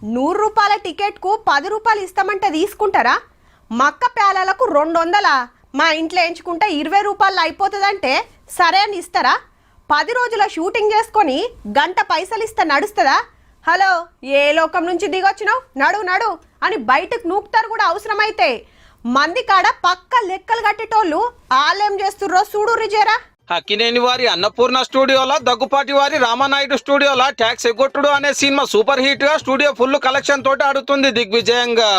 రూపాయల టికెట్కు 10 రూపాయలు ఇస్తామంటే తీసుకుంటారా? మక్క ప్యాలలకు 200. మా ఇంట్లో ఎంచుకుంటే 20 రూపాయలు అయిపోతుందంటే సరే అని ఇస్తారా? 10 రోజుల షూటింగ్ చేసుకొని గంట పైసలు ఇస్తే నడుస్తుందా? హలో, ఏ లోకం నుంచి దిగొచ్చినావు? నడు నడు అని బయటకు నూకుతారు కూడా అవసరమైతే. మంది కాడ పక్క లెక్కలు కట్టేటోళ్ళు ఆలేం చేస్తుర్రో చూడు రిజేరా. అక్కినేని వారి అన్నపూర్ణ స్టూడియోలో, దగ్గుపాటి వారి రామానాయుడు స్టూడియోలో ట్యాక్స్ ఎగ్గొట్టుడు అనే సినిమా సూపర్ హిట్ గా స్టూడియో ఫుల్ కలెక్షన్ తోటి ఆడుతుంది దిగ్విజయంగా.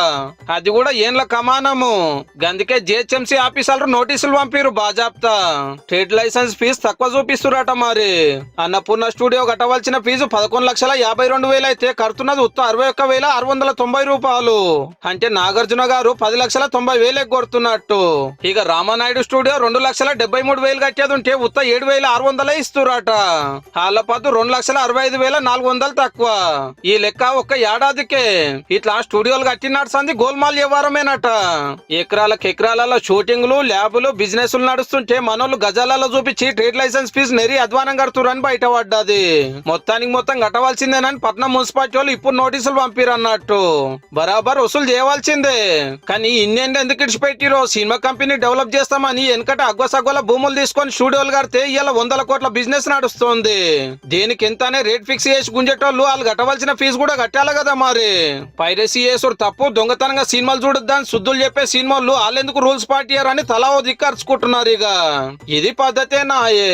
అది కూడా ఏండ్ల కమానము. గందుకే జిహెచ్ఎంసీ ఆఫీసర్లు నోటీసులు పంపిరు బాజాప్తా. ట్రేడ్ లైసెన్స్ ఫీజు తక్కువ చూపిస్తురట. మరి అన్నపూర్ణ స్టూడియో కట్టవలసిన ఫీజు 11,52,000 అయితే కడుతున్నది ఉత్త 61,690 రూపాయలు. అంటే నాగార్జున గారు 10,90,000 ఎగ్గొడుతున్నట్టు. ఇక రామానాయుడు స్టూడియో 2,73,000 కట్టేది ఉంటే ఉత్త 7,600 ఇస్తురట. వాళ్ళ పద్దు 2,65,400 తక్కువ. ఈ లెక్క ఒక్క ఏడాదికే ఇట్లా స్టూడియోలు కట్టినాడు సంది గోల్మాల్ వ్యవహారమేనట. ఎకరాలలో షూటింగ్లు, ల్యాబులు, బిజినెస్ నడుస్తుంటే మనోళ్ళు గజాలలో చూపించి ట్రేడ్ లైసెన్స్ ఫీజు నెరి అధ్వానం కడుతురని బయటపడ్డది. మొత్తం కట్టవలసిందేనని పట్నం మున్సిపాలిటీ వాళ్ళు ఇప్పుడు నోటీసులు పంపిరన్నట్టు. బరాబర్ వసూలు చేయవలసిందే. కానీ ఇన్నేళ్ళు ఎందుకు ఇడిచిపెట్టిరో? సినిమా కంపెనీ డెవలప్ చేస్తామని వెనకట అగ్వసగ్వల భూములు తీసుకొని స్టూడియోలు కడితే ఇలా 100 కోట్ల బిజినెస్ నడుస్తుంది. దేనికి ఎంతనే రేట్ ఫిక్స్ చేసి గుంజేటోళ్ళు వాళ్ళు కట్టవలసిన ఫీజు కూడా కట్టాలి కదా. మరి పైరసీ చేసుడు తప్పు, దొంగతనంగా సినిమాలు చూడొద్దని శుద్ధులు చెప్పే సినిమాలు వాళ్ళెందుకు రూల్స్ పాటియారని తలా ఓ దిక్కర్చుకుంటున్నారు. ఇక ఇది పద్ధతేనాయే.